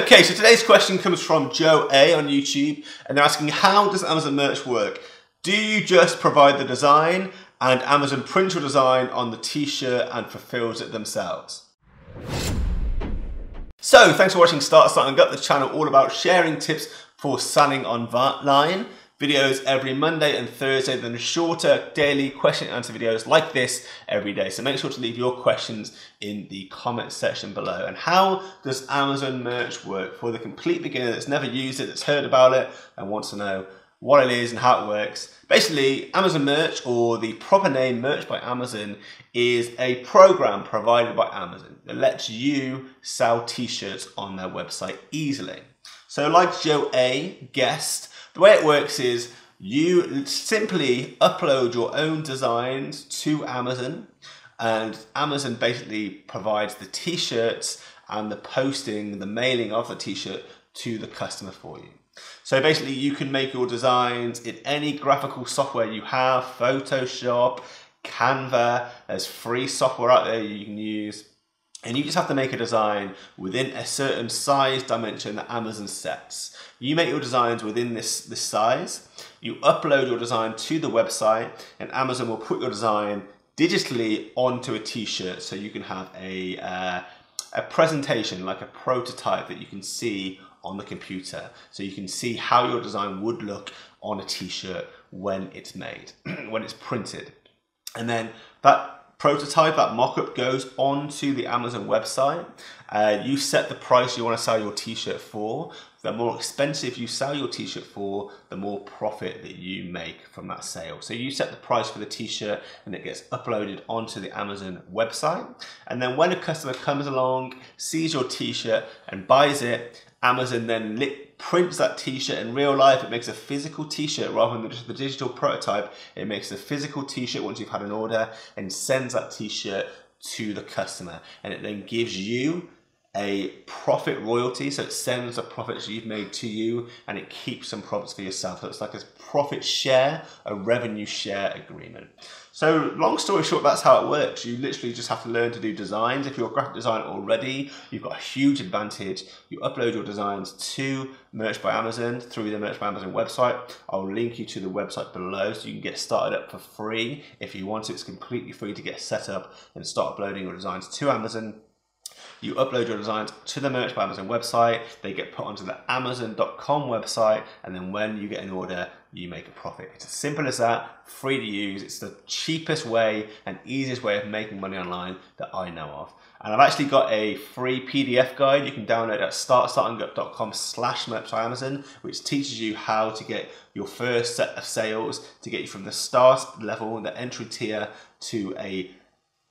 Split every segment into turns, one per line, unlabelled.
Okay, so today's question comes from Joe A on YouTube, and they're asking, how does Amazon merch work? Do you just provide the design and Amazon prints your design on the t-shirt and fulfills it themselves? So thanks for watching Starting Up, the channel all about sharing tips for selling online. Videos every Monday and Thursday, then shorter daily question and answer videos like this every day. So make sure to leave your questions in the comment section below. And how does Amazon merch work? For the complete beginner that's never used it, that's heard about it and wants to know what it is and how it works. Basically, Amazon merch, or the proper name Merch by Amazon, is a program provided by Amazon that lets you sell t-shirts on their website easily. So like Joe A guessed, the way it works is you simply upload your own designs to Amazon, and Amazon basically provides the t-shirts and the posting, the mailing of the t-shirt to the customer for you. So basically you can make your designs in any graphical software you have, Photoshop, Canva, there's free software out there you can use. And you just have to make a design within a certain size dimension that Amazon sets. You make your designs within this size, you upload your design to the website, and Amazon will put your design digitally onto a t-shirt so you can have a presentation, like a prototype that you can see on the computer. So you can see how your design would look on a t-shirt when it's made, when it's printed. And then that prototype, that mock-up, goes onto the Amazon website. You set the price you want to sell your t-shirt for. The more expensive you sell your t-shirt for, the more profit that you make from that sale. So you set the price for the t-shirt and it gets uploaded onto the Amazon website. And then when a customer comes along, sees your t-shirt and buys it, Amazon then prints that t-shirt in real life. It makes a physical t-shirt rather than just the digital prototype. It makes a physical t-shirt once you've had an order and sends that t-shirt to the customer. And it then gives you a profit royalty. So it sends the profits you've made to you and it keeps some profits for yourself. So it's like a profit share, a revenue share agreement. So long story short, that's how it works. You literally just have to learn to do designs. If you're a graphic designer already, you've got a huge advantage. You upload your designs to Merch by Amazon through the Merch by Amazon website. I'll link you to the website below so you can get started up for free. If you want to, it's completely free to get set up and start uploading your designs to Amazon. You upload your designs to the Merch by Amazon website, they get put onto the Amazon.com website, and then when you get an order, you make a profit. It's as simple as that, free to use. It's the cheapest way and easiest way of making money online that I know of. And I've actually got a free PDF guide you can download at startingup.com/merch by Amazon, which teaches you how to get your first set of sales to get you from the start level, the entry tier, to a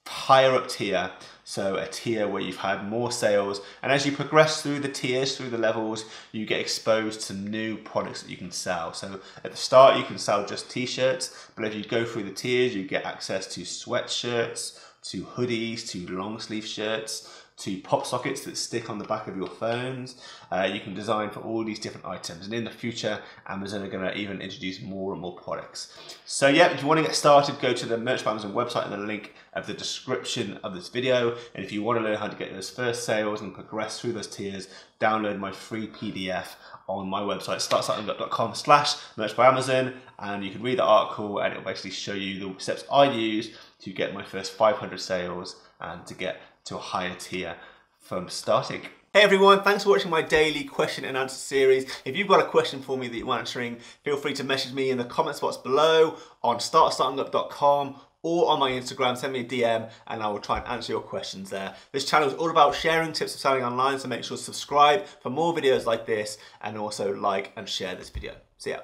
higher up tier, so a tier where you've had more sales, and as you progress through the tiers, through the levels, you get exposed to new products that you can sell. So at the start you can sell just t-shirts, but if you go through the tiers you get access to sweatshirts, to hoodies, to long sleeve shirts, to pop sockets that stick on the back of your phones. You can design for all these different items, and in the future Amazon are going to even introduce more and more products. So yeah, if you want to get started, go to the Merch by Amazon website in the link of the description of this video, and if you want to learn how to get those first sales and progress through those tiers, download my free PDF on my website, startingup.com/merch by Amazon, and you can read the article and it'll basically show you the steps I use to get my first 500 sales and to get to a higher tier from starting. Hey everyone, thanks for watching my daily question and answer series. If you've got a question for me that you're answering, feel free to message me in the comment box below on startingup.com or on my Instagram. Send me a DM and I will try and answer your questions there. This channel is all about sharing tips of selling online, so make sure to subscribe for more videos like this and also like and share this video. See ya.